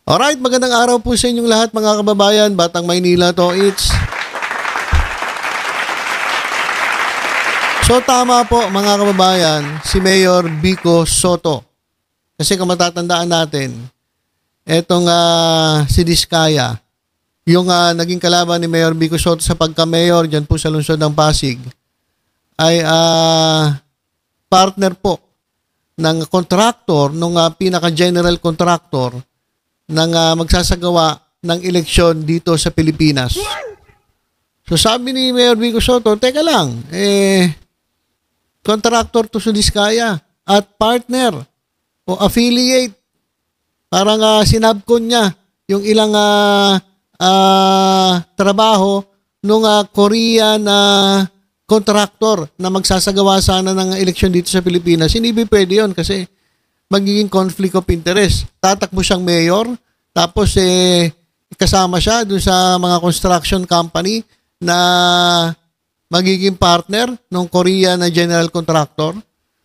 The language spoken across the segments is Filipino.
Alright, magandang araw po sa inyong lahat mga kababayan. Batang Maynila to, it's... So tama po mga kababayan, si Mayor Vico Soto. Kasi kung matatandaan natin, etong si Diskaya, yung naging kalaban ni Mayor Vico Soto sa pagka-mayor dyan po sa lungsod ng Pasig, ay partner po ng contractor, nung pinaka-general contractor ng magsasagawa ng eleksyon dito sa Pilipinas. So sabi ni Mayor Vico Soto, teka lang, contractor to sa Diskaya at partner o affiliate. Parang sinabkon niya yung ilang trabaho nung Korean contractor na magsasagawa sana ng eleksyon dito sa Pilipinas. Hindi pwede yun kasi magiging conflict of interest. Tatakbo siyang mayor, tapos kasama siya dun sa mga construction company na magiging partner ng Korea na general contractor.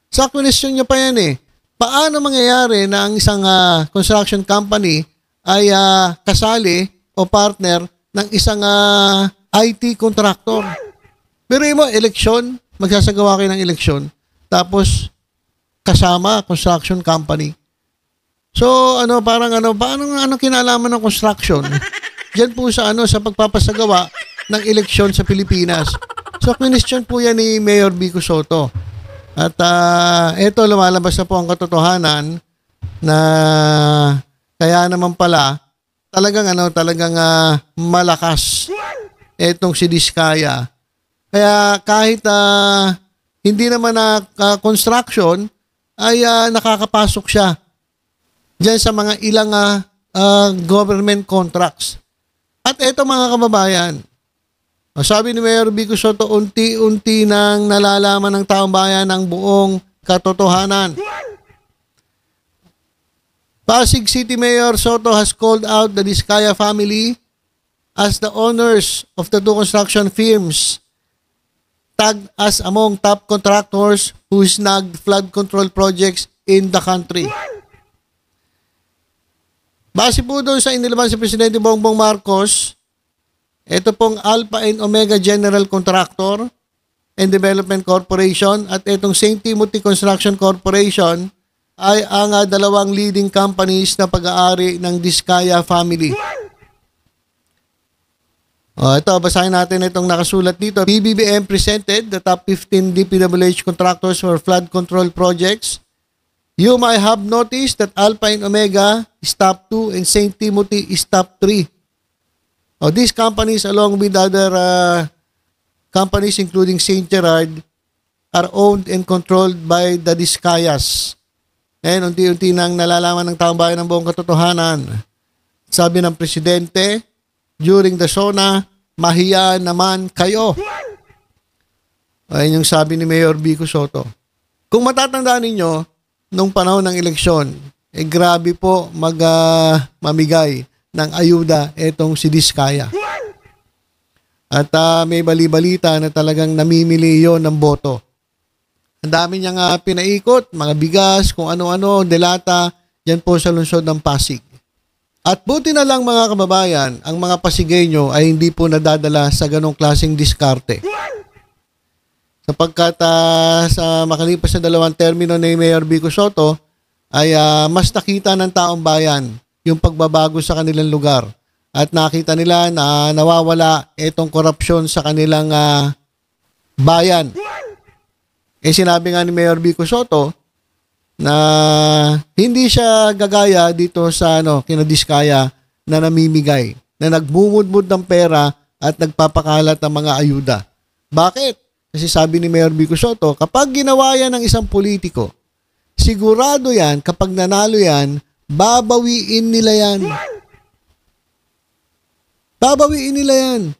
Sa question niya pa yan paano mangyayari na ang isang construction company ay kasali o partner ng isang IT contractor? Pero mo, eleksyon, magsasagawa kayo ng eleksyon, tapos kasama construction company. So, paano kinalaman ng construction? Diyan po sa sa pagpapasagawa ng eleksyon sa Pilipinas. So, question po yan ni Mayor Vico Soto. At eto, lumalabas na po ang katotohanan na kaya naman pala talagang malakas etong si Diskaya. Kaya kahit hindi naman na construction ay nakakapasok siya diyan sa mga ilang government contracts. At eto mga kababayan, sabi ni Mayor Vico Soto, unti-unti nang nalalaman ng taong bayan ang buong katotohanan. Pasig City Mayor Soto has called out the Diskaya family as the owners of the two construction firms tagged as among top contractors who snagged flood control projects in the country. Base po doon sa inilaban si Presidente Bongbong Marcos, ito pong Alpha and Omega General Contractor and Development Corporation at itong St. Timothy Construction Corporation ay ang dalawang leading companies na pag-aari ng Diskaya family. Ito, basahin natin itong nakasulat dito. PBBM presented the top 15 DPWH contractors for flood control projects. You might have noticed that Alpha and Omega is top 2 and St. Timothy is top 3. These companies, along with other companies including St. Gerard, are owned and controlled by the Diskayas. Ngayon, unti-unti nang nalalaman ng taong bayan ng buong katotohanan. Sabi ng Presidente, during the SONA, mahiya naman kayo. Ayun yung sabi ni Mayor Vico Soto. Kung matatandaan ninyo, nung panahon ng eleksyon, grabe po mamigay ng ayuda etong si Diskaya. At may bali-balita na talagang namimili yon ng boto. Ang dami niyang pinaikot, mga bigas, kung ano-ano, delata, dyan po sa lungsod ng Pasig. At buti na lang mga kababayan, ang mga Pasigueño ay hindi po nadadala sa ganong klaseng diskarte. Sapagkat sa makalipas na 2 termino ni Mayor Vico Soto, ay mas nakita ng taong bayan yung pagbabago sa kanilang lugar. At nakita nila na nawawala itong korupsyon sa kanilang bayan. Sinabi nga ni Mayor Vico Soto na hindi siya gagaya dito sa kina Diskaya na namimigay, na nagbumudmud ng pera at nagpapakalat ng mga ayuda. Bakit? Kasi sabi ni Mayor Vico Soto, kapag ginawa yan ng isang politiko, sigurado yan, kapag nanalo yan, babawiin nila yan. Babawiin nila yan.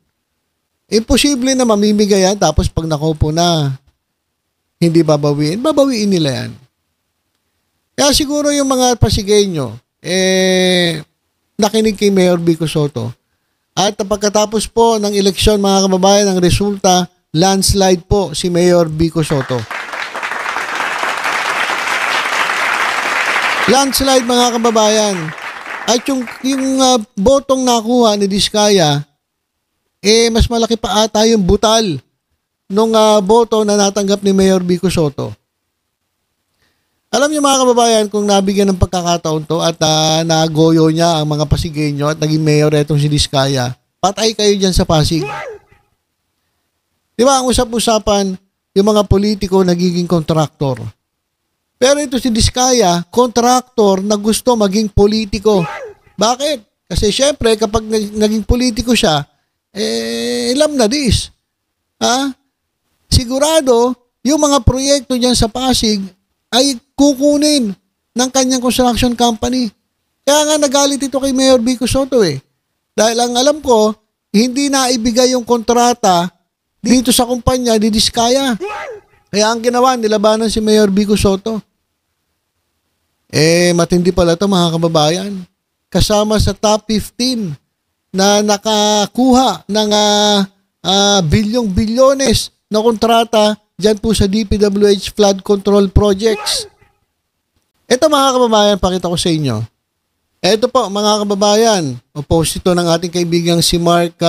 Imposible na mamimigay yan, tapos pag nakaupo na, hindi babawiin. Babawiin nila yan. Kaya siguro yung mga Pasigueño, nakinig kay Mayor Vico Soto. At pagkatapos po ng eleksyon, mga kababayan, ang resulta, landslide po si Mayor Vico Soto. Landslide mga kababayan. At yung botong nakuha ni Diskaya, mas malaki pa ata yung butal nung boto na natanggap ni Mayor Vico Soto. Alam niyo mga kababayan, kung nabigyan ng pagkakataon to at nagoyo niya ang mga Pasigueño at naging mayor etong si Diskaya, patay kayo dyan sa Pasig. Di ba, ang usap-usapan, yung mga politiko nagiging kontraktor. Pero ito si Diskaya, kontraktor na gusto maging politiko. Bakit? Kasi syempre, kapag naging politiko siya, alam na this. Sigurado, yung mga proyekto dyan sa Pasig ay kukunin ng kanyang construction company. Kaya nga nagalit ito kay Mayor Vico Soto Dahil ang alam ko, hindi na ibigay yung kontrata dito sa kumpanya ni Diskaya. Kaya ang ginawa, nilabanan si Mayor Vico Soto. Matindi pala ito mga kababayan. Kasama sa top 15 na nakakuha ng bilyong-bilyones na kontrata dyan po sa DPWH flood control projects. Ito mga kababayan, pakita ko sa inyo. Ito po mga kababayan, opposite ito ng ating kaibigang si Mark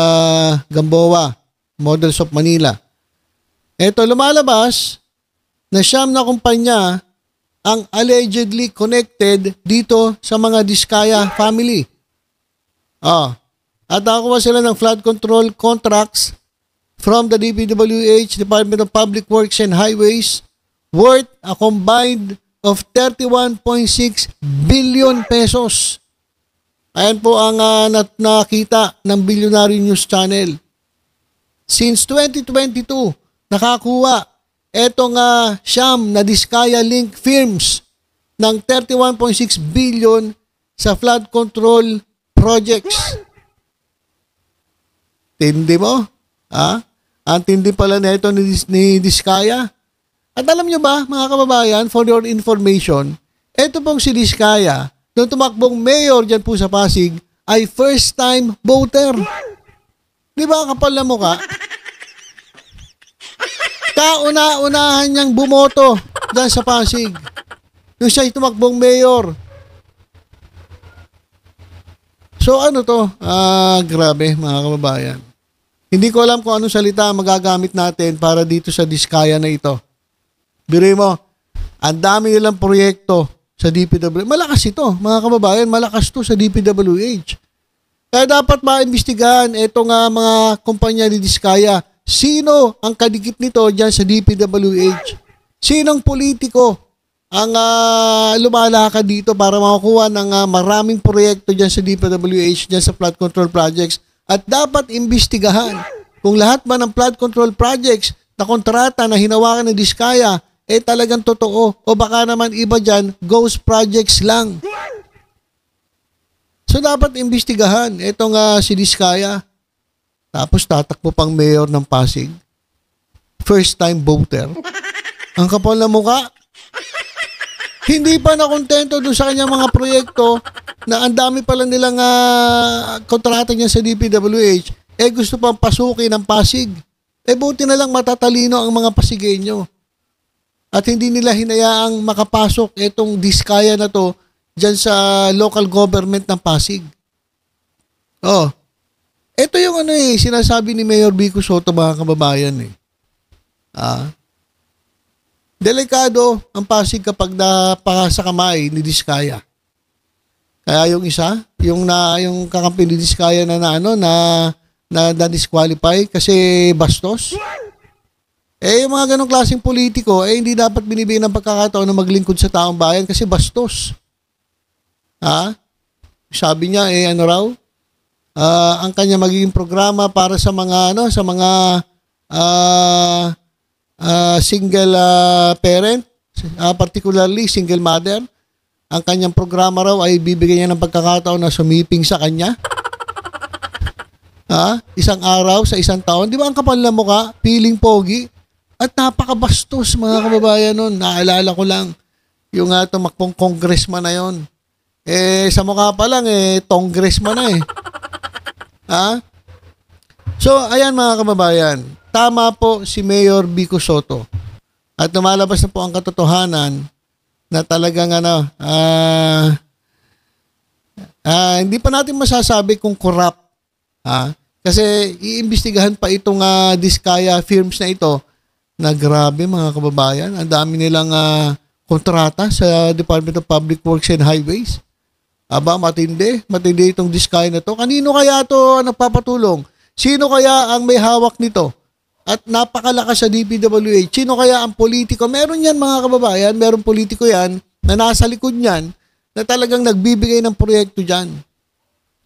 Gamboa, Models of Manila. Ito lumalabas na siyam na kumpanya ang allegedly connected dito sa mga Diskaya family. At nakuha sila ng flood control contracts from the DPWH, Department of Public Works and Highways, worth a combined of 31.6 billion pesos. Ayan po ang nakita ng Billionaire News Channel. Since 2022, nakakuha etong siyam na Diskaya Link firms ng 31.6 billion sa flood control projects. Tindi mo? Ang tindi pala na ito ni Diskaya. At alam nyo ba, mga kababayan, for your information, ito pong si Diskaya, nung tumakbong mayor dyan po sa Pasig, ay first-time voter. Di ba, kapal na mukha? Kauna-unahan niyang bumoto dyan sa Pasig. Nung siya tumakbong mayor. So ano to? Grabe, mga kababayan. Hindi ko alam kung anong salita magagamit natin para dito sa Diskaya na ito. Biruin mo, ang dami nilang proyekto sa DPWH. Malakas ito, mga kababayan. Malakas to sa DPWH. Kaya dapat maimbestigahan itong mga kumpanya ni Diskaya. Sino ang kadikit nito dyan sa DPWH? Sinong politiko ang lumalakad dito para makakuha ng maraming proyekto dyan sa DPWH, dyan sa flood control projects? At dapat imbestigahan kung lahat ba ng flood control projects na kontrata na hinawakan ng Diskaya talagang totoo o baka naman iba dyan, ghost projects lang. So dapat imbestigahan itong si Diskaya. Tapos tatakbo pang mayor ng Pasig. First time voter. Ang kapal na mukha. Hindi pa nakontento doon sa kanyang mga proyekto na ang dami pala nilang kontrata niya sa DPWH, gusto pang pasukin ng Pasig. Buti na lang matatalino ang mga Pasigueño. At hindi nila hinayaang makapasok itong Diskaya na to dyan sa local government ng Pasig. Ito yung sinasabi ni Mayor Vico Soto, mga kababayan Delikado ang Pasig kapag napasa kamay ni Diskaya. Kaya yung isa, yung kakampi ni Diskaya na disqualify kasi bastos. Yung mga ganong klaseng politiko, hindi dapat binibigyan ng pagkakataon na maglingkod sa taong bayan kasi bastos. Sabi niya, ang kanya magiging programa para sa mga single parent, particularly single mother. Ang kanyang programa raw ay bibigyan niya ng pagkakataon na sumiping sa kanya. Isang araw sa isang taon. Di ba ang kapal na mukha? Piling pogi. At napakabastos, mga kababayan nun. Naalala ko lang yung tumakbong congressman na yon. Sa mukha pa lang, congressman na So, ayan mga kababayan. Tama po si Mayor Vico Soto. At lumalabas na po ang katotohanan na talagang Hindi pa natin masasabi kung corrupt. Kasi iimbestigahan pa itong Diskaya firms na ito na grabe mga kababayan. Ang dami nilang kontrata sa Department of Public Works and Highways. Matindi. Matindi itong Diskaya na to. Kanino kaya to nagpapatulong? Sino kaya ang may hawak nito? At napakalakas sa DPWH. Sino kaya ang politiko? Meron yan mga kababayan. Meron politiko yan na nasa likod niyan na talagang nagbibigay ng proyekto dyan.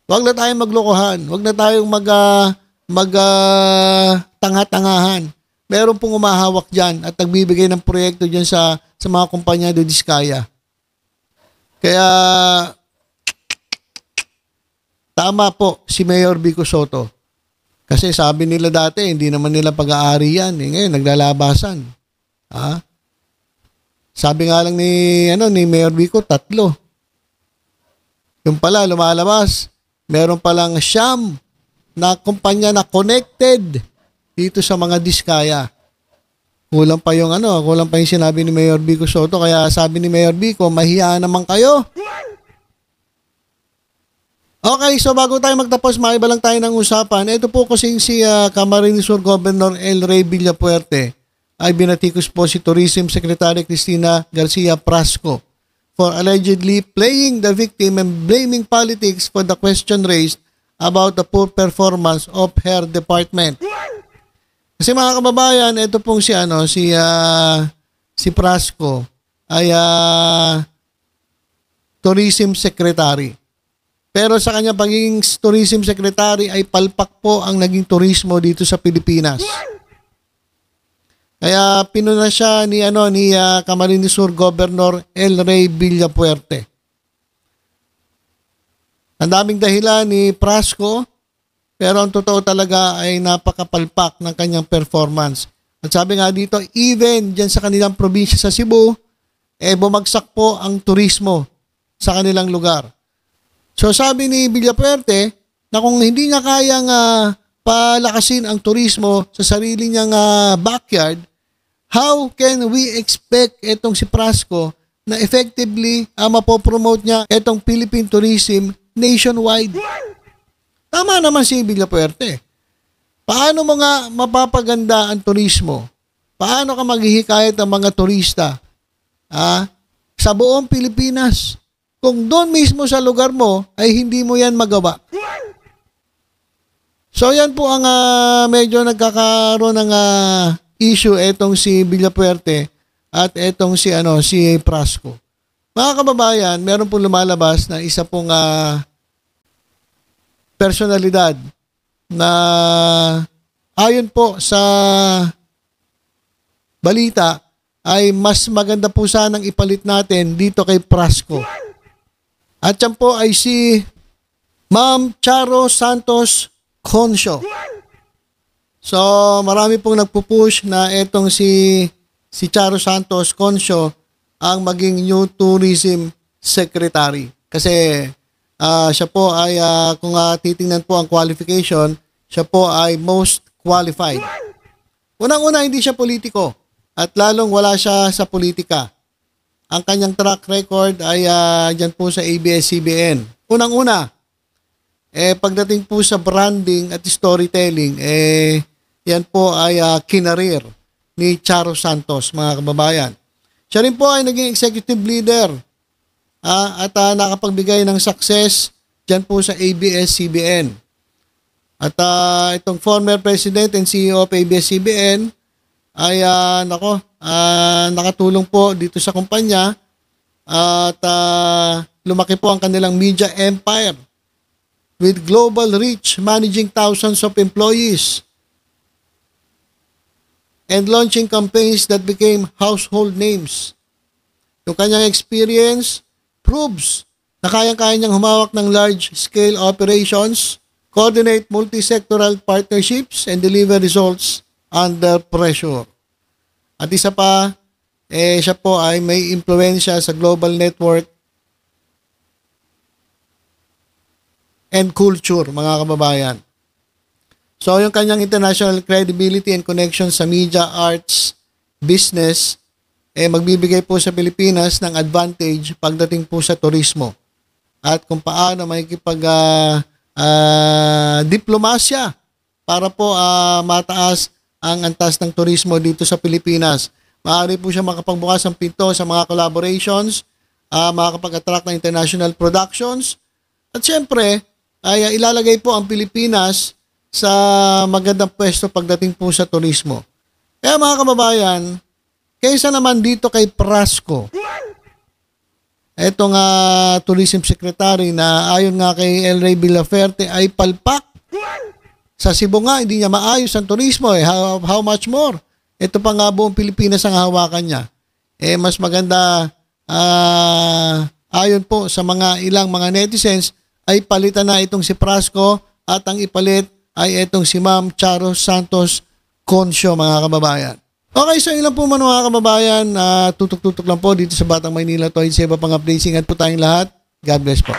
Huwag na tayong maglokohan. Huwag na tayong tanga-tangahan. Meron pong umahawak dyan at nagbibigay ng proyekto dyan sa mga kumpanya do Diskaya. Kaya tama po si Mayor Vico Soto. Kasi sabi nila dati, hindi naman nila pag-aari yan. Ngayon, naglalabasan. Sabi nga lang ni Mayor Vico, 3. Yung pala, lumalabas. Meron palang siyam na kumpanya na connected dito sa mga Diskaya. Kulang pa yung sinabi ni Mayor Vico Soto. Kaya sabi ni Mayor Vico, mahiya naman kayo. Okay, so bago tayo magtapos, maiba lang tayo ng usapan. Ito po kasing si Camarines Sur Governor El Rey Villapuerte ay binatikos po si Tourism Secretary Cristina Garcia Prasco for allegedly playing the victim and blaming politics for the question raised about the poor performance of her department. Kasi mga kababayan, ito pong si Prasco ay Tourism Secretary. Pero sa kanya pagiging tourism secretary ay palpak po ang naging turismo dito sa Pilipinas. Kaya pinuna siya ni Camarines Sur Governor El Rey Villapuerte. Ang daming dahilan ni Prasco, pero ang totoo talaga ay napakapalpak ng kanyang performance. At sabi nga dito, even dyan sa kanilang probinsya sa Cebu, bumagsak po ang turismo sa kanilang lugar. So sabi ni Villapuerte na kung hindi niya kayang palakasin ang turismo sa sarili niyang backyard, how can we expect itong si Prasco na effectively mapopromote niya itong Philippine tourism nationwide? Tama naman si Villapuerte. Paano mo nga mapapaganda ang turismo? Paano ka maghihikayat ng mga turista sa buong Pilipinas? Kung doon mismo sa lugar mo ay hindi mo yan magawa. So yan po ang medyo nagkakaroon ng issue etong si Villapuerte at etong si Prasco. Mga kababayan, meron pong lumalabas na isa pong personalidad na ayon po sa balita ay mas maganda po sanang ipalit natin dito kay Prasco. At yan po ay si Ma'am Charo Santos Concio. So, marami pong nagpupush na etong si Charo Santos Concio ang maging new tourism secretary. Kasi siya po ay, kung titingnan po ang qualification, siya po ay most qualified. Unang-una, hindi siya politiko at lalong wala siya sa politika. Ang kanyang track record ay dyan po sa ABS-CBN. Unang-una, pagdating po sa branding at storytelling, yan po ay kinarir ni Charo Santos, mga kababayan. Siya rin po ay naging executive leader at nakapagbigay ng success dyan po sa ABS-CBN. At itong former president and CEO of ABS-CBN ay nakatulong po dito sa kumpanya at lumaki po ang kanilang media empire with global reach, managing thousands of employees and launching campaigns that became household names. Yung kanyang experience proves na kayang-kaya niyang humawak ng large-scale operations, coordinate multi-sectoral partnerships, and deliver results under pressure. At isa pa, siya po ay may impluwensya sa global network and culture, mga kababayan. So, yung kanyang international credibility and connection sa media, arts, business, magbibigay po sa Pilipinas ng advantage pagdating po sa turismo. at kung paano diplomasya para po mataas ang antas ng turismo dito sa Pilipinas. Maaari po siya makapagbukas ng pinto sa mga collaborations, makakapag-attract ng international productions, at syempre, ay ilalagay po ang Pilipinas sa magandang pwesto pagdating po sa turismo. Kaya mga kababayan, kaysa naman dito kay Prasco, etong tourism secretary na ayon nga kay El Rey Villaferte ay palpak. Sa Cebu nga, hindi niya maayos ang turismo. How much more? Ito pa nga buong Pilipinas ang hawakan niya. Mas maganda, ayon po sa ilang mga netizens, ay palitan na itong si Prasco at ang ipalit ay itong si Ma'am Charo Santos Concio, mga kababayan. Okay, so yun lang po mga kababayan. Tutok-tutok lang po dito sa Batang Maynila. Sa iba pang updates. Ingat po tayong lahat. God bless po.